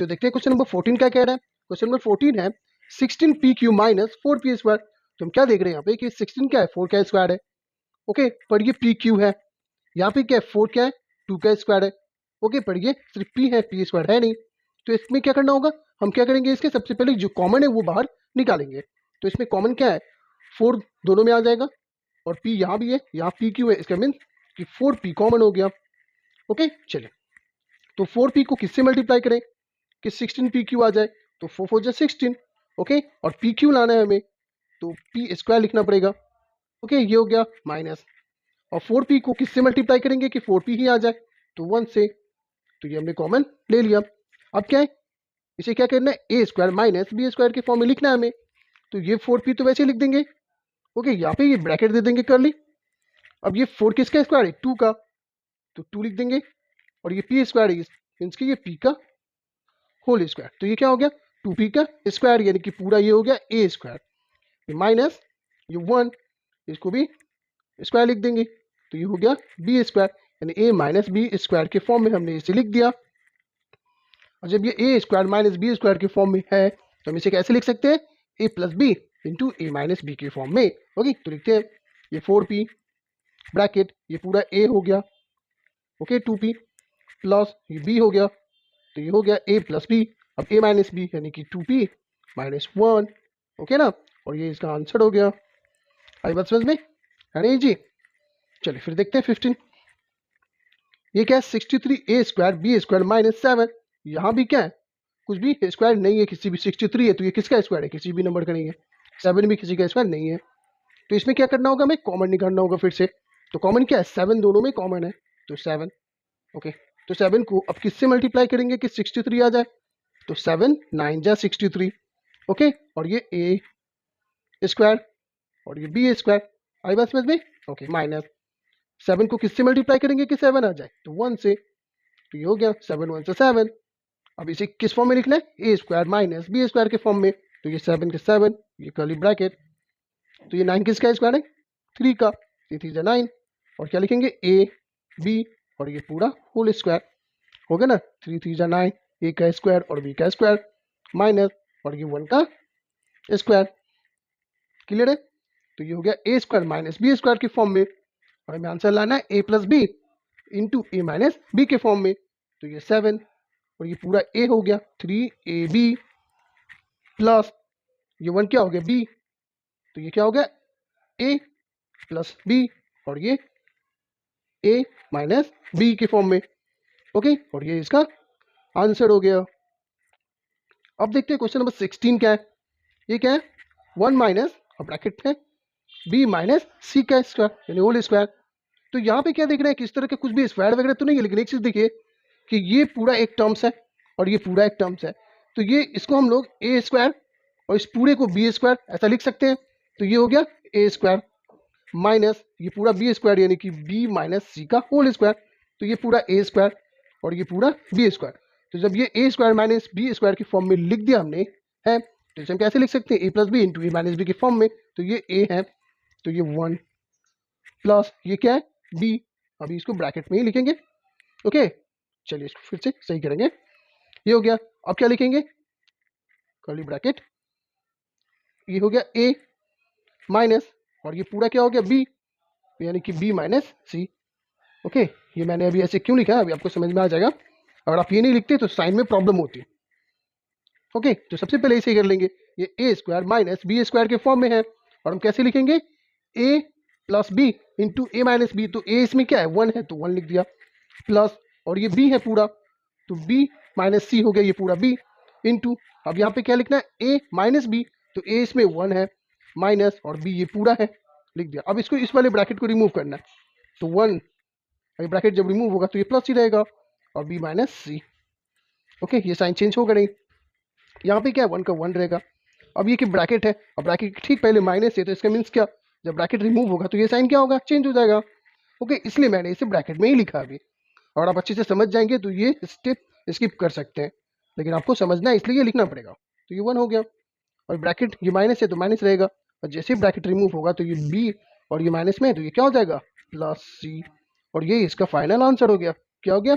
तो देखते हैं क्वेश्चन नंबर 14 क्या कह रहा है। क्वेश्चन नंबर 14 है 16pq माइनस 4p स्क्वायर। तो हम क्या देख रहे हैं यहाँ पे कि 16 क्या है 4 का स्क्वायर है। ओके, पर ये pq है, यहाँ पे क्या है 4 क्या है 2 का स्क्वायर है। ओके, पर ये सिर्फ p है, p स्क्वायर है नहीं। तो इसमें क्या करना होगा, हम क्या करेंगे, इसके सबसे पहले जो कॉमन है वो बाहर निकालेंगे। तो इसमें कॉमन क्या है 4 दोनों में आ जाएगा, और p यहाँ भी है, यहाँ pq है, इसका मीन कि 4p कॉमन हो गया। ओके चलिए, तो 4p को किससे मल्टीप्लाई करें कि 16pq आ जाए। तो 4 4 जा 16। ओके, और pq लाना है हमें, तो p स्क्वायर लिखना पड़ेगा। ओके, ये हो गया माइनस, और 4p को किससे मल्टीप्लाई करेंगे कि 4p ही आ जाए, तो 1 से। तो ये हमने कॉमन ले लिया। अब क्या है, इसे क्या करना है a square minus b square के फॉर्म में लिखना है हमें। तो ये 4p तो वैसे ही लिख देंगे। ओके, यहाँ पे ये ब्रैकेट दे देंगे करली। अब ये 4 किसका स्क्वायर है 2 का, तो 2 लिख देंगे, और ये p स्क्वायर है मीन्स कि ये p का होल स्क्वायर। तो ये क्या हो गया 2p का स्क्वायर, यानी कि पूरा ये हो गया a स्क्वायर, ये माइनस ये 1, इसको भी स्क्वायर लिख देंगे, तो ये हो गया b स्क्वायर, यानी a माइनस बी स्क्वायर के फॉर्म में हमने इसे लिख दिया। और जब ये a square minus B square के फॉर्म में है तो हम इसे कैसे लिख सकते हैं a plus B into A minus B के फॉर्म में। ओके, तो लिखते हैं ये 4p ब्रैकेट, ये पूरा a हो गया। ओके, 2p प्लस ये b हो गया, तो ये हो गया a प्लस बी। अब a माइनस बी यानी कि 2p माइनस 1। ओके ना, और ये इसका आंसर हो गया। आई बात समझ में है नहीं जी। चलिए फिर देखते हैं 15। ये क्या है 63a square B square minus 7। यहाँ भी क्या है कुछ भी स्क्वायर नहीं है, किसी भी 63 है तो ये किसका स्क्वायर है, किसी भी नंबर का नहीं है। 7 भी किसी का स्क्वायर नहीं है। तो इसमें क्या करना होगा, हमें कॉमन निकालना होगा फिर से। तो कॉमन क्या है 7 दोनों में कॉमन है, तो 7। ओके, तो 7 को अब किससे मल्टीप्लाई करेंगे कि 63 आ जाए, तो 7 9 जा 63। ओके, और ये a स्क्वायर और ये b स्क्वायर। आई बात समझ में। ओके, माइनस 7 को किससे मल्टीप्लाई करेंगे कि 7 आ जाए, तो 1 से। तो ये हो गया 7 1 से 7। अब इसे किस फॉर्म में लिखना है a square minus B square के फॉर्म में। तो ये 7 के 7, ये कर्ली ब्रैकेट, तो ये 9 किसका स्क्वायर है 3 का, ये 3 जा 9, और क्या लिखेंगे a b और ये पूरा होल स्क्वायर हो गया ना। 3 3 जा 9, a का स्क्वायर और b का स्क्वायर माइनस, और ये 1 का स्क्वायर। क्लियर है, तो ये हो गया a square minus B square के फॉर्म में, और हमें आंसर लाना है a plus B into A minus B के फॉर्म में। तो ये 7 और ये पूरा a हो गया 3ab प्लस ये 1 क्या हो गया b, तो ये क्या हो गया a प्लस b और ये a माइनस b के फॉर्म में। ओके, और ये इसका आंसर हो गया। अब देखते हैं क्वेश्चन नंबर 16 क्या है। ये क्या है 1 माइनस और ब्रैकेट में b माइनस c का स्क्वायर यानी होल स्क्वायर। तो यहाँ पे क्या देख रहे हैं कि इस तरह के कुछ भी स्क्वायर वगैरह तो नहीं है, लेकिन एक चीज देखिए कि ये पूरा एक टर्म्स है और ये पूरा एक टर्म्स है। तो ये इसको हम लोग a स्क्वायर और इस पूरे को b स्क्वायर ऐसा लिख सकते हैं। तो ये हो गया a स्क्वायर माइनस ये पूरा b स्क्वायर यानी कि b माइनस c का होल स्क्वायर। तो ये पूरा a स्क्वायर और ये पूरा b स्क्वायर। तो जब ये a square minus b square की फॉर्म में लिख दिया हमने है, तो इसे हम कैसे लिख सकते हैं a plus B into A minus B के फॉर्म में। तो ये a है, तो ये 1 प्लस ये क्या है b, अभी इसको ब्रैकेट में ही लिखेंगे। ओके, चलिए इसको फिर से सही करेंगे। ये हो गया, अब क्या लिखेंगे कर्ली ब्रैकेट, ये हो गया a माइनस और ये पूरा क्या हो गया b यानी कि b माइनस c। ओके, ये मैंने अभी ऐसे क्यों लिखा है अभी आपको समझ में आ जाएगा। अगर आप ये नहीं लिखते तो साइन में प्रॉब्लम होती है। ओके, तो सबसे पहले इसे कर लेंगे, ये a square minus B square के फॉर्म में है, और हम कैसे लिखेंगे a plus B into A minus B. तो a इसमें क्या है 1 है तो 1 लिख दिया, प्लस और ये b है पूरा, तो b माइनस c हो गया ये पूरा b इंटू, अब यहाँ पे क्या लिखना है a माइनस बी, तो a इसमें 1 है माइनस और b ये पूरा है लिख दिया। अब इसको इस वाले ब्रैकेट को रिमूव करना है, तो 1 ये ब्रैकेट जब रिमूव होगा तो ये प्लस ही रहेगा और b माइनस सी। ओके, ये साइन चेंज होगा नहीं, यहाँ पे क्या है 1 का 1 रहेगा। अब ये कि ब्रैकेट है और ब्रैकेट ठीक पहले माइनस है, तो इसका मीन्स क्या जब ब्रैकेट रिमूव होगा तो ये साइन क्या होगा चेंज हो जाएगा। ओके, इसलिए मैंने इसे ब्रैकेट में ही लिखा अभी, और आप अच्छे से समझ जाएंगे तो ये स्टेप स्किप कर सकते हैं, लेकिन आपको समझना है इसलिए ये लिखना पड़ेगा। तो ये 1 हो गया और ब्रैकेट ये माइनस है तो माइनस रहेगा, और जैसे ब्रैकेट रिमूव होगा तो ये b और ये माइनस में है तो ये क्या हो जाएगा प्लस c, और ये इसका फाइनल आंसर हो गया। क्या हो गया